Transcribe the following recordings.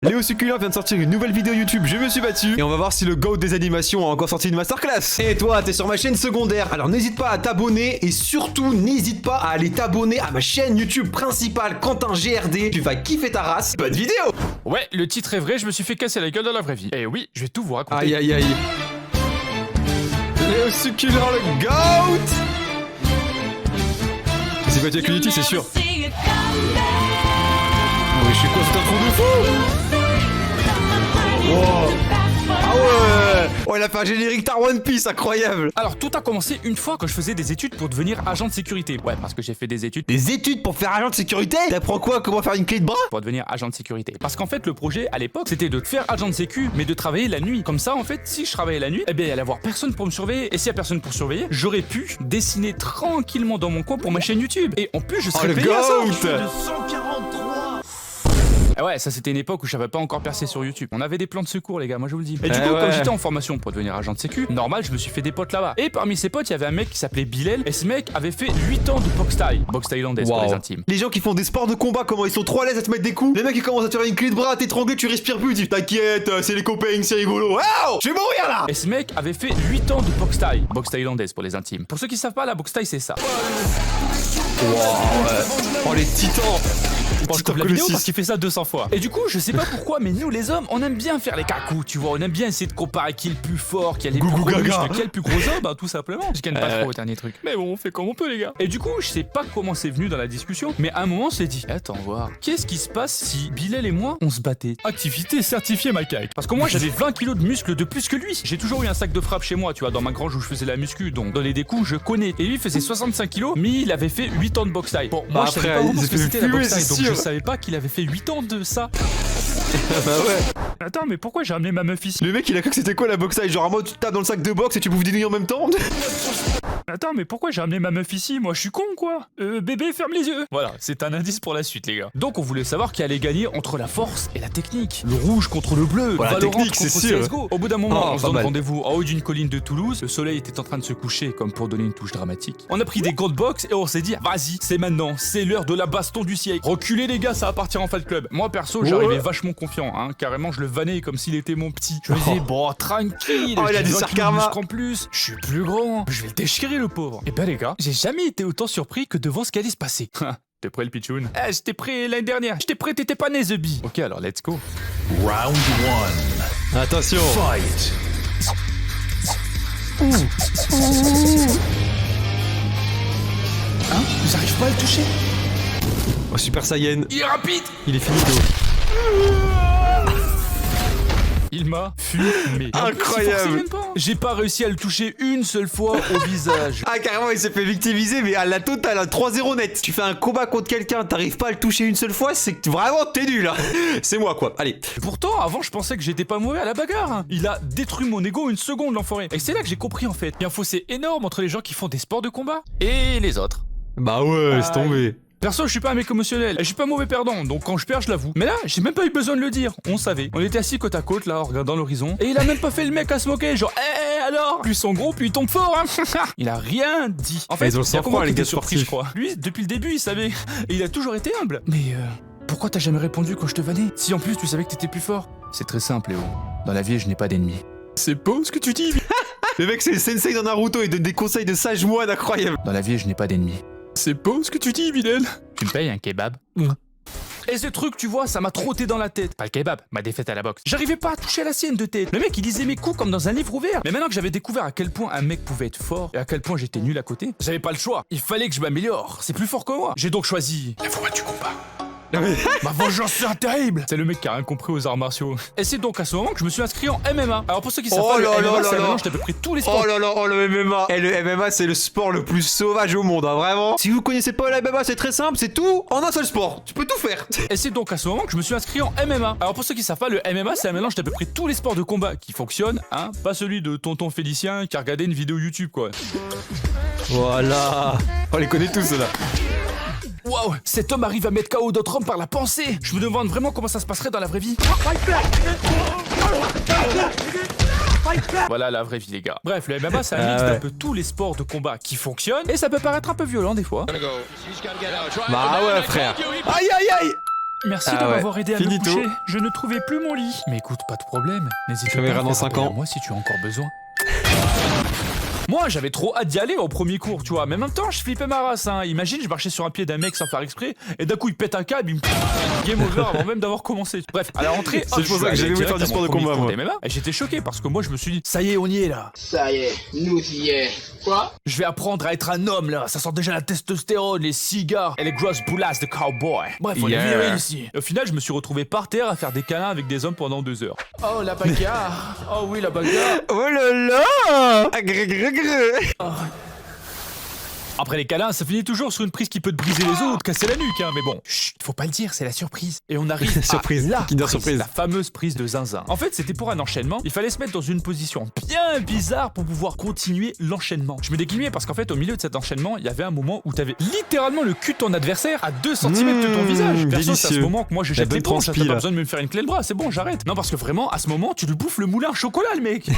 Léo Succulent vient de sortir une nouvelle vidéo YouTube, je me suis battu, et on va voir si le GOAT des animations a encore sorti une masterclass. Et toi, t'es sur ma chaîne secondaire, alors n'hésite pas à t'abonner, et surtout n'hésite pas à aller t'abonner à ma chaîne YouTube principale, Quentin GRD, tu vas kiffer ta race. Bonne vidéo. Ouais, le titre est vrai, je me suis fait casser la gueule dans la vraie vie. Et oui, je vais tout vous raconter. Aïe aïe aïe. Léo Succulent, le GOAT. C'est pas avec Unity, c'est sûr. Mais je suis quoi, c'est un trou de fou. Wow. Ah ouais. Oh, il a fait un générique Star One Piece, incroyable. Alors, tout a commencé une fois que je faisais des études pour devenir agent de sécurité. Ouais, parce que j'ai fait des études Des études pour faire agent de sécurité? T'apprends quoi? Comment faire une clé de bras? pour devenir agent de sécurité. Parce qu'en fait, le projet, à l'époque, c'était de te faire agent de sécu, mais de travailler la nuit. Comme ça, en fait, si je travaillais la nuit, eh bien, il allait avoir personne pour me surveiller. Et s'il y a personne pour surveiller, j'aurais pu dessiner tranquillement dans mon coin pour ma chaîne YouTube. Et en plus, je serais le payé à ça. GOAT. Ah ouais, ça c'était une époque où je savais pas encore percer sur YouTube. On avait des plans de secours, les gars, moi je vous le dis. Et du coup, ouais. comme j'étais en formation pour devenir agent de sécu, normal, je me suis fait des potes là-bas. Et parmi ces potes, il y avait un mec qui s'appelait Bilal. Et ce mec avait fait 8 ans de boxe thaï. Boxe thaïlandaise pour les intimes. Les gens qui font des sports de combat, comment ils sont trop à l'aise à te mettre des coups. Les mecs qui commencent à te faire une clé de bras, à t'étrangler, tu respires plus, tu dis t'inquiète, c'est les copains, c'est rigolo. Wow, je vais mourir là. Et ce mec avait fait 8 ans de boxe thaï. Boxe thaïlandaise pour les intimes. Pour ceux qui savent pas, la boxe thaï c'est ça. Wow, ouais. Oh les titans. Bon, je coupe la vidéo parce qu'il fait ça 200 fois. Et du coup, je sais pas pourquoi, mais nous les hommes, on aime bien faire les cacous, tu vois. On aime bien essayer de comparer qui est le plus fort, qui a les plus gros muscles, qui est le plus gros homme, bah, tout simplement. Je gagne pas trop au dernier truc. Mais bon, on fait comme on peut, les gars. Et du coup, je sais pas comment c'est venu dans la discussion, mais à un moment, on s'est dit, attends, voir. Qu'est-ce qui se passe si Bilal et moi, on se battait? Activité certifiée, ma caque. Parce que moi, j'avais 20 kilos de muscles de plus que lui. J'ai toujours eu un sac de frappe chez moi, tu vois, dans ma grange où je faisais la muscu. Donc, donner des coups, je connais. Et lui faisait 65 kilos, mais il avait fait 8 ans de boxe thaï. Bon, moi, je savais pas vraiment ce que c'était la boxe thaï, donc je savais pas qu'il avait fait 8 ans de ça. Bah ouais. Attends, mais pourquoi j'ai ramené ma meuf ici? Le mec il a cru que c'était quoi la boxe thaï? Genre en mode tu tapes dans le sac de boxe et tu bouffes des nouilles en même temps? Attends, mais pourquoi j'ai ramené ma meuf ici? Moi, je suis con, quoi. Bébé, ferme les yeux. Voilà, c'est un indice pour la suite, les gars. Donc, on voulait savoir qui allait gagner entre la force et la technique. Le rouge contre le bleu. Voilà, la Valorant technique, contre c'est sûr. CSGO. Au bout d'un moment, on se pas donne mal. rendez-vous en haut d'une colline de Toulouse. Le soleil était en train de se coucher, comme pour donner une touche dramatique. On a pris des gants de boxe et on s'est dit, vas-y, c'est maintenant. C'est l'heure de la baston du siècle. Reculez, les gars, ça va partir en Fight Club. Moi, perso, j'arrivais vachement confiant, hein. Carrément, je le vannais comme s'il était mon petit. Je me disais, bon, tranquille. Oh, il a j'ai du 20 kilos de sarkarma. muscle en plus. Je suis plus grand. Je vais le déchirer, le pauvre. Et ben, les gars, j'ai jamais été autant surpris que devant ce qui allait se passer. T'es prêt, le pitchoun? Eh, j'étais prêt l'année dernière. J'étais prêt, t'étais pas né, The Bee. Ok, alors let's go. Round 1. Attention. Fight. Hein? J'arrive pas à le toucher. Oh Super Saiyan. Il est rapide. Il est finito. Il m'a fumé. Incroyable. J'ai pas réussi à le toucher une seule fois au visage. Ah carrément il s'est fait victimiser mais à la totale, à 3-0 net. Tu fais un combat contre quelqu'un, t'arrives pas à le toucher une seule fois, c'est que vraiment t'es nul là. C'est moi quoi, allez. Pourtant, avant, je pensais que j'étais pas mauvais à la bagarre. Hein. Il a détruit mon ego une seconde, l'enfoiré. Et c'est là que j'ai compris en fait. Il y a un fossé énorme entre les gens qui font des sports de combat et les autres. Bah ouais, laisse tomber. Perso, je suis pas un mec émotionnel, je suis pas mauvais perdant, donc quand je perds, je l'avoue. Mais là, j'ai même pas eu besoin de le dire, on savait. On était assis côte à côte, là, en regardant l'horizon, et il a même pas fait le mec à se moquer, genre, alors? Plus ils sont gros, plus ils tombent fort, hein. Il a rien dit. En fait, ils ont le c'est sang-froid, les gars surpris, sportifs. je crois. Lui, depuis le début, il savait, et il a toujours été humble. Mais pourquoi t'as jamais répondu quand je te vannais? Si en plus tu savais que t'étais plus fort. C'est très simple, Léo. Dans la vie, je n'ai pas d'ennemis. C'est beau ce que tu dis. Le mec c'est le sensei dans Naruto, il donne des conseils de sage moine incroyables. Dans la vie, je n'ai pas d'ennemis. C'est beau ce que tu dis, Bilal. Tu me payes un kebab? Et ce truc, tu vois, ça m'a trotté dans la tête. Pas le kebab, ma défaite à la boxe. J'arrivais pas à toucher la sienne de tête. Le mec, il lisait mes coups comme dans un livre ouvert. Mais maintenant que j'avais découvert à quel point un mec pouvait être fort et à quel point j'étais nul à côté, j'avais pas le choix. Il fallait que je m'améliore. C'est plus fort que moi. J'ai donc choisi la voie du combat. Ma vengeance sera terrible. C'est le mec qui a rien compris aux arts martiaux. Et c'est donc à ce moment que je me suis inscrit en MMA. Alors pour ceux qui savent pas, le MMA, c'est un mélange d'à peu près tous les sports. Oh là là, oh le MMA. Et le MMA c'est le sport le plus sauvage au monde, hein, vraiment. Si vous connaissez pas le MMA, c'est très simple, c'est tout en un seul sport. Tu peux tout faire. Et c'est donc à ce moment que je me suis inscrit en MMA. Alors pour ceux qui savent pas, le MMA c'est un mélange d'à peu près tous les sports de combat qui fonctionnent, hein. Pas celui de tonton Félicien qui a regardé une vidéo YouTube, quoi. Voilà. On les connaît tous là. Waouh, cet homme arrive à mettre KO d'autres hommes par la pensée. Je me demande vraiment comment ça se passerait dans la vraie vie. Voilà la vraie vie, les gars. Bref, le MMA, c'est un mix d'un peu tous les sports de combat qui fonctionnent. Et ça peut paraître un peu violent des fois. Bah ouais, frère. Aïe aïe aïe. Merci de m'avoir aidé à me coucher. Je ne trouvais plus mon lit. Mais écoute, pas de problème. N'hésite pas à dans faire 5 appel à ans. moi si tu as encore besoin. Moi, j'avais trop hâte d'y aller au premier cours, tu vois. Mais en même temps, je flippais ma race, hein. Imagine, je marchais sur un pied d'un mec sans faire exprès, et d'un coup, il pète un câble, il me game over avant même d'avoir commencé. Bref, à la rentrée, c'est pour ça que j'avais voulu faire du sport de combat, moi. Et j'étais choqué parce que moi, je me suis dit, ça y est, on y est là. Ça y est, nous y est. Quoi? Je vais apprendre à être un homme là. Ça sent déjà la testostérone, les cigares et les grosses boulasses de cowboy. Bref, on est viré ici. Au final, je me suis retrouvé par terre à faire des câlins avec des hommes pendant 2 heures. Oh la bagarre. Oh oui, la bagarre. Oh là là. Après les câlins, ça finit toujours sur une prise qui peut te briser les os ou te casser la nuque, hein, mais bon. Chut, faut pas le dire, c'est la surprise. Et on arrive surprise, à la Kinder prise, surprise. la fameuse prise de zinzin. En fait, c'était pour un enchaînement. Il fallait se mettre dans une position bien bizarre pour pouvoir continuer l'enchaînement. Je me déguillemais parce qu'en fait, au milieu de cet enchaînement, il y avait un moment où t'avais littéralement le cul de ton adversaire à 2 cm de ton visage. Perso, c'est à ce moment que moi je jette les bronches, t'as pas besoin de me faire une clé le bras, c'est bon, j'arrête. Non, parce que vraiment, à ce moment, tu lui bouffes le moulin au chocolat, le mec.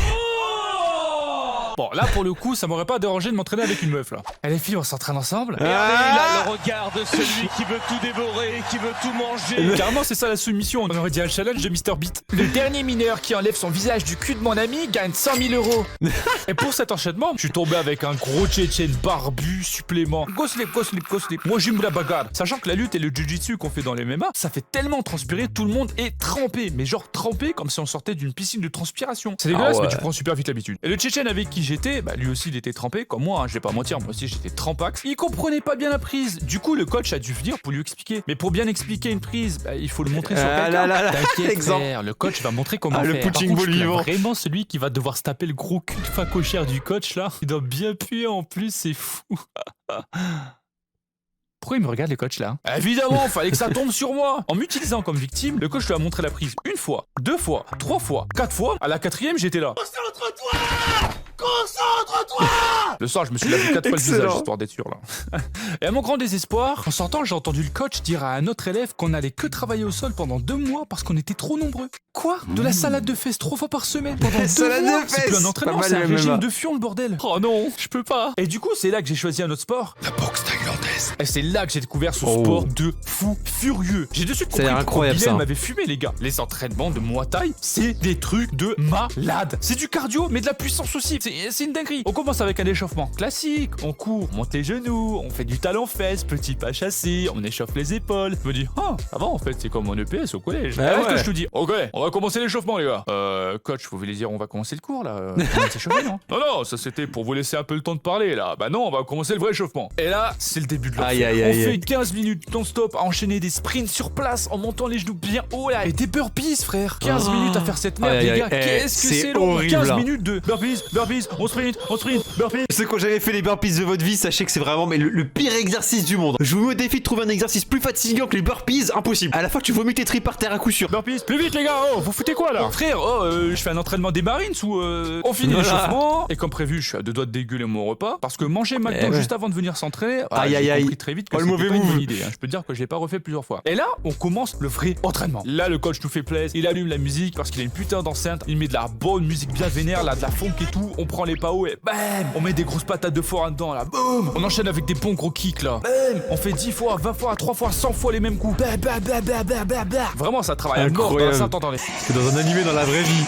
Bon, là, pour le coup, ça m'aurait pas dérangé de m'entraîner avec une meuf, là. Et les filles, on s'entraîne ensemble. Regardez là, le regard de celui qui veut tout dévorer, qui veut tout manger. Carrément, c'est ça la soumission. On aurait dit un challenge de Mr. Beat. Le dernier mineur qui enlève son visage du cul de mon ami gagne 100 000 €. Et pour cet enchaînement, je suis tombé avec un gros tchétchène barbu supplément. Go slip, go slip, go slip. Moi, j'aime la bagarre. Sachant que la lutte et le jiu-jitsu qu'on fait dans les MMA, ça fait tellement transpirer, tout le monde est trempé. Mais genre trempé comme si on sortait d'une piscine de transpiration. C'est dégueulasse, mais tu prends super vite l'habitude. Et le tchétchène avec qui j'étais, bah lui aussi il était trempé comme moi, hein, je vais pas mentir, moi aussi j'étais trempax. Il comprenait pas bien la prise. Du coup le coach a dû venir pour lui expliquer. Mais pour bien expliquer une prise, bah, il faut le montrer sur quelqu'un. T'inquiète frère, le coach va montrer comment faire. Le punching Par contre, ball vivant. vraiment celui qui va devoir se taper le gros cul de facochère du coach là. Il doit bien puer en plus, c'est fou. Pourquoi il me regarde les coachs là? Évidemment, fallait que ça tombe sur moi. En m'utilisant comme victime, le coach lui a montré la prise 1 fois, 2 fois, 3 fois, 4 fois. À la 4e, j'étais là. Concentre-toi! Concentre-toi! Le soir, je me suis lavé 4 fois le visage, histoire d'être sûr là. Et à mon grand désespoir, en sortant, j'ai entendu le coach dire à un autre élève qu'on allait que travailler au sol pendant 2 mois parce qu'on était trop nombreux. Quoi? De la salade de fesses 3 fois par semaine pendant 2 mois? C'est plus un entraînement, c'est un régime de fion le bordel. Oh non, je peux pas. Et du coup, c'est là que j'ai choisi un autre sport. La boxe thaïlandaise. Et c'est là que j'ai découvert ce sport de fou furieux. J'ai de suite compris pourquoi Bilal m'avait fumé les gars. Les entraînements de Muay Thai, c'est des trucs de malade. C'est du cardio, mais de la puissance aussi. C'est une dinguerie. On commence avec un échauffement classique. On court, on monte les genoux, on fait du talon-fesse, petit pas chassé, on échauffe les épaules. Je me dis, ah, ça va en fait, c'est comme mon EPS au collège. Je te dis, ok, on va commencer l'échauffement les gars. Coach, vous voulez dire on va commencer le cours là? On va s'échauffer, non? Non, ça c'était pour vous laisser un peu le temps de parler là. Bah non, on va commencer le vrai échauffement. Et là, c'est le début de l'enfer. On fait 15 minutes non-stop à enchaîner des sprints sur place en montant les genoux bien haut là. Et des burpees, frère. 15 minutes à faire cette merde, les gars. Qu'est-ce que c'est long? 15 minutes de burpees, on sprint, burpees. Ceux qui ont jamais fait les burpees de votre vie, sachez que c'est vraiment le pire exercice du monde. Je vous mets au défi de trouver un exercice plus fatigant que les burpees, impossible. À la fois, tu vomis tes tripes par terre à coup sûr. Burpees, plus vite les gars, oh, vous foutez quoi là? Frère, je fais un entraînement des Marines ou on finit l'échauffement. Et comme prévu, je suis à 2 doigts de dégueuler mon repas parce que manger McDo juste avant de venir s'entraîner, j'ai compris très vite que c'était pas une bonne idée. Je peux te dire que je l'ai pas refait plusieurs fois. Et là, on commence le vrai entraînement. Là, le coach nous fait plaisir, il allume la musique parce qu'il a une putain d'enceinte, il met de la bonne musique bien vénère, là, de la funk et tout, on prend les PAO et bam, on met des grosses patates de forain dedans là, boum, on enchaîne avec des bons gros kicks là, bam, on fait 10 fois, 20 fois, 3 fois, 100 fois les mêmes coups, bam, bam, bam, bam, bam, bam, bam. Vraiment, ça travaille à mort dans la salle, t'entendais. C'est dans un animé dans la vraie vie.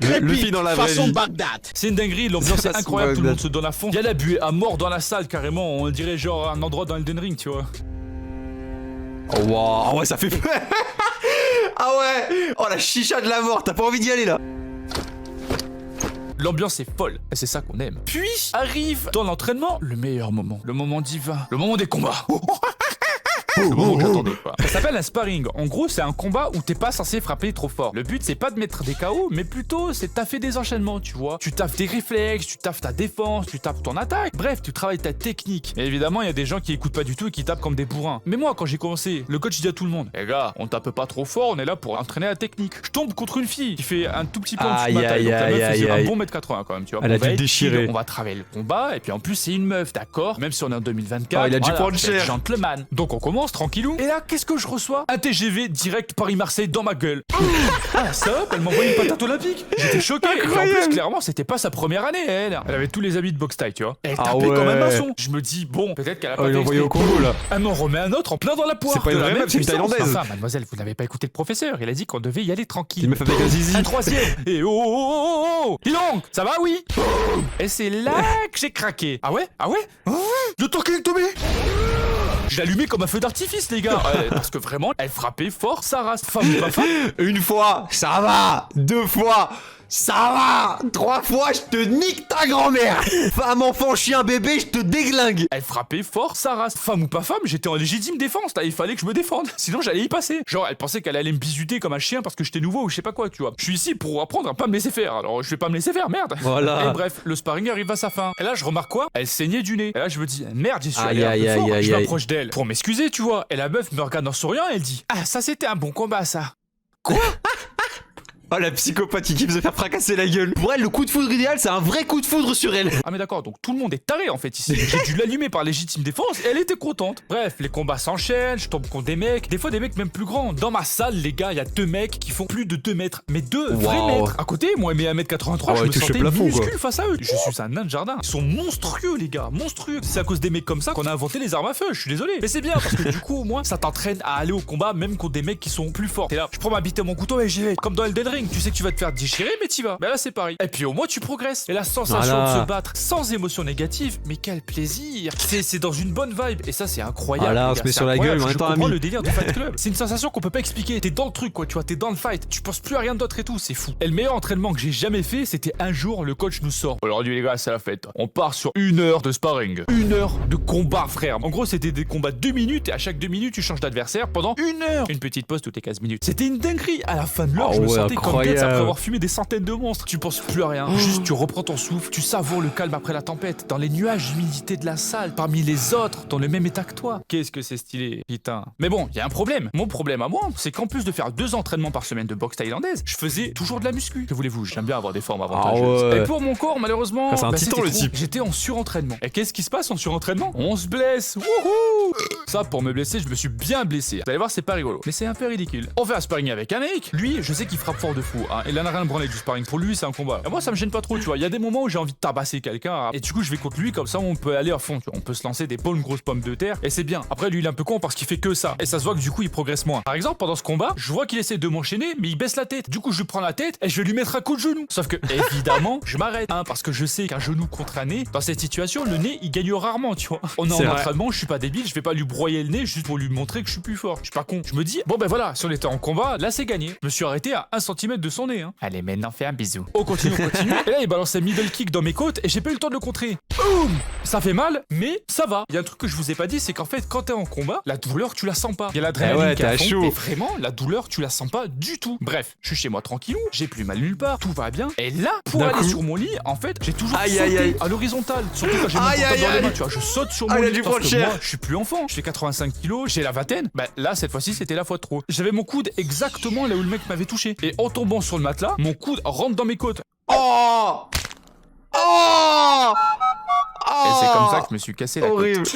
Le film dans la vraie vie. C'est une dinguerie, l'ambiance est incroyable, tout le monde se donne à fond. Il y a la buée à mort dans la salle carrément, on dirait genre un endroit dans Elden Ring, tu vois. Oh wow, ah ouais, ça fait peur. Ah ouais. Oh la chicha de la mort, t'as pas envie d'y aller là? L'ambiance est folle, et c'est ça qu'on aime. Puis arrive dans l'entraînement le meilleur moment, le moment divin, le moment des combats. Le moment que j'attendais quoi. Ça s'appelle un sparring. En gros, c'est un combat où t'es pas censé frapper trop fort. Le but, c'est pas de mettre des KO, mais plutôt c'est de taffer des enchaînements, tu vois. Tu taffes tes réflexes, tu taffes ta défense, tu taffes ton attaque. Bref, tu travailles ta technique. Mais évidemment, il y a des gens qui écoutent pas du tout et qui tapent comme des bourrins. Mais moi, quand j'ai commencé, le coach dit à tout le monde, les gars, on tape pas trop fort, on est là pour entraîner la technique. Je tombe contre une fille qui fait un tout petit peu en dessous de ma taille. Donc la meuf faisait un bon 1m80 quand même, tu vois. Elle a dû déchirer. On va travailler le combat, et puis en plus, c'est une meuf, d'accord. Même si on est en 2024, il a dû voilà, prendre cher. gentleman. Donc on commence. Défense, tranquillou. Et là, qu'est-ce que je reçois? Un TGV direct Paris-Marseille dans ma gueule. Ah, ça, elle m'a envoyé une patate olympique. J'étais choqué. Et en plus, clairement, c'était pas sa première année, elle. Elle avait tous les habits de boxe taille, tu vois. Elle tapait comme un maçon. Je me dis, bon, peut-être qu'elle a pas fait envoyé au Congo, là. Elle m'en remet un autre en plein dans la poire. C'est pas une vraie meuf, c'est une thaïlandaise. Enfin, mademoiselle, vous n'avez pas écouté le professeur. Il a dit qu'on devait y aller tranquille. Il me fait avec un zizi. Un troisième. Et oh. Dis donc, ça va, oui. Et c'est là que j'ai craqué. Ah ouais? Le talking to me. Je l'allumais comme un feu d'artifice, les gars. Parce que vraiment, elle frappait fort sa race. Femme ou pas femme. Une fois, ça va. 2 fois, ça va. 3 fois, je te nique ta grand-mère. Femme, enfant, chien, bébé, je te déglingue. Elle frappait fort sa race. Femme ou pas femme, j'étais en légitime défense. Là, il fallait que je me défende. Sinon, j'allais y passer. Genre, elle pensait qu'elle allait me bisuter comme un chien parce que j'étais nouveau ou je sais pas quoi, tu vois. Je suis ici pour apprendre à pas me laisser faire. Alors, je vais pas me laisser faire, merde. Voilà. Et bref, le sparring arrive à sa fin. Et là, je remarque quoi? Elle saignait du nez. Et là, je me dis, merde, j'y suis allé un peu fort. Je m'approche d'elle pour m'excuser, tu vois. Et la meuf me regarde en souriant et elle dit, ah, ça c'était un bon combat, ça. Quoi? Oh, la psychopathe qui kiffe se faire fracasser la gueule. Pour elle, le coup de foudre idéal, c'est un vrai coup de foudre sur elle. Ah mais d'accord, donc tout le monde est taré en fait ici. J'ai dû l'allumer par légitime défense et elle était contente. Bref, les combats s'enchaînent, je tombe contre des mecs, des fois des mecs même plus grands. Dans ma salle, les gars, il y a 2 mecs qui font plus de 2 mètres, mais 2 vrais mètres. À côté, moi, mais 1m83, je me sentais minuscule face à eux. Je suis un nain de jardin. Ils sont monstrueux, les gars, monstrueux. C'est à cause des mecs comme ça qu'on a inventé les armes à feu, je suis désolé. Mais c'est bien parce que du coup, au moins, ça t'entraîne à aller au combat même contre des mecs qui sont plus forts. Et là, je prends ma bite et mon couteau et j'y vais. Comme dans Elden Ring, tu sais que tu vas te faire déchirer, mais t'y vas. Ben là, c'est pareil. Et puis au moins, tu progresses. Et la sensation de se battre sans émotion négative, mais quel plaisir. C'est dans une bonne vibe. Et ça, c'est incroyable. Voilà, on se met sur la gueule, en même temps, ami. Le délire du Fight Club. C'est une sensation qu'on peut pas expliquer. T'es dans le truc, quoi, tu vois, t'es dans le fight. Tu penses plus à rien d'autre et tout, c'est fou. Et le meilleur entraînement que j'ai jamais fait, c'était un jour, le coach nous sort. Aujourd'hui, les gars, c'est la fête. On part sur 1 heure de sparring. 1 heure de combat, frère. En gros, c'était des combats de 2 minutes et à chaque 2 minutes, tu changes d'adversaire pendant 1 heure. Une petite pause toutes les 15 minutes. C'était une dinguerie. À la fin de l'heure, je me sentais comme Gates après avoir fumé des centaines de monstres. Tu penses plus à rien. Juste, tu reprends ton souffle. Tu savoures le calme après la tempête. Dans les nuages d'humidité de la salle, parmi les autres, dans le même état que toi. Qu'est-ce que c'est stylé, putain. Mais bon, il y a un problème. Mon problème à moi, c'est qu'en plus de faire 2 entraînements par semaine de boxe thaïlandaise, je faisais toujours de la muscu. Que voulez-vous? J'aime bien avoir des formes avantageuses. Et pour mon corps, malheureusement, c'est un titan, le type. J'étais en surentraînement. Et qu'est-ce qui se passe en surentraînement? On se blesse. Wouhou! Ça, pour me blesser, je me suis bien blessé. Vous allez voir, c'est pas rigolo. Mais c'est un peu ridicule. On fait un sparring avec un mec. Lui, je sais qu'il frappe fort de fou. Hein. Il en a rien à branler du sparring. Pour lui, c'est un combat. Et moi, ça me gêne pas trop, tu vois. Il y a des moments où j'ai envie de tabasser quelqu'un. Et du coup, je vais contre lui. Comme ça, on peut aller à fond. Tu vois. On peut se lancer des bonnes grosses pommes de terre. Et c'est bien. Après, lui, il est un peu con parce qu'il fait que ça. Et ça se voit que du coup, il progresse moins. Par exemple, pendant ce combat, je vois qu'il essaie de m'enchaîner, mais il baisse la tête. Du coup, je lui prends la tête et je vais lui mettre un coup de genou. Sauf que, évidemment, je m'arrête. Hein, parce que je sais qu'un genou contre un nez, dans cette situation, le nez, il gagne rarement, tu vois. On est en entraînement, je suis pas débile, je vais pas lui broyer le nez juste pour lui montrer que je suis plus fort. Je suis pas con. Je me dis, bon ben voilà, si on était en combat, là c'est gagné. Je me suis arrêté à 1 cm de son nez. Hein. Allez, maintenant fais un bisou. On continue. Et là, il balance un middle kick dans mes côtes et j'ai pas eu le temps de le contrer. Boum! Ça fait mal, mais ça va. Il y a un truc que je vous ai pas dit, c'est qu'en fait, quand t'es en combat, la douleur, tu la sens pas. Il y a l'adrénaline qui est à fond, et vraiment, la douleur, tu la sens pas du tout. Bref, je suis chez moi tranquillou, j'ai plus mal nulle part, tout va bien. Et là, pour aller sur mon lit, en fait, j'ai toujours sauté à l'horizontale. Surtout quand j'ai mon portable dans les mains, tu vois, je saute sur mon lit parce que moi, je suis plus enfant. Je fais 85 kilos, j'ai la vingtaine. Bah là, cette fois-ci, c'était la fois de trop. J'avais mon coude exactement là où le mec m'avait touché. Et en tombant sur le matelas, mon coude rentre dans mes côtes. Oh! Et c'est comme ça que je me suis cassé la côte.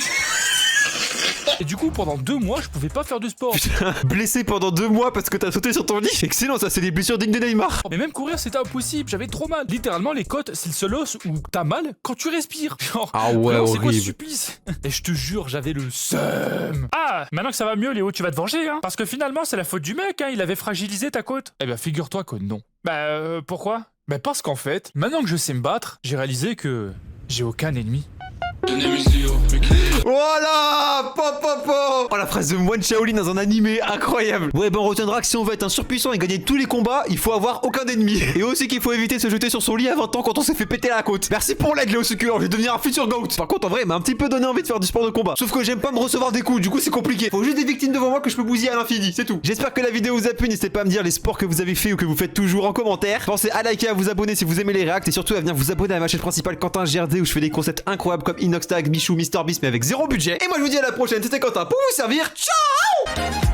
Et du coup, pendant 2 mois, je pouvais pas faire de sport. Putain, blessé pendant 2 mois parce que t'as sauté sur ton lit. Excellent, ça, c'est des blessures dignes de Neymar. Mais même courir, c'était impossible, j'avais trop mal. Littéralement, les côtes, c'est le seul os où t'as mal quand tu respires. Genre, c'est quoi ce supplice? Et je te jure, j'avais le seum. Ah, maintenant que ça va mieux, Léo, tu vas te venger, hein. Parce que finalement, c'est la faute du mec, hein, il avait fragilisé ta côte. Eh ben, figure-toi que non. Bah, pourquoi? Bah, parce qu'en fait, maintenant que je sais me battre, j'ai réalisé que j'ai aucun ennemi. Voilà! Oh, la phrase de moine Shaolin dans un animé, incroyable! Ouais, ben on retiendra que si on veut être un surpuissant et gagner tous les combats, il faut avoir aucun ennemi. Et aussi qu'il faut éviter de se jeter sur son lit à 20 ans quand on s'est fait péter la côte. Merci pour l'aide, Léo Succulent, je vais devenir un futur GOAT. Par contre, en vrai, il m'a un petit peu donné envie de faire du sport de combat. Sauf que j'aime pas me recevoir des coups, du coup c'est compliqué. Faut juste des victimes devant moi que je peux bousiller à l'infini, c'est tout. J'espère que la vidéo vous a plu, n'hésitez pas à me dire les sports que vous avez fait ou que vous faites toujours en commentaire. Pensez à liker, à vous abonner si vous aimez les réacts et surtout à venir vous abonner à ma chaîne principale Quentin GRD où je fais des concepts incroyables comme Inoxtag, Michou, MrBeast mais avec 0 budget. Et moi je vous dis à la prochaine, c'était Quentin pour vous servir. Ciao!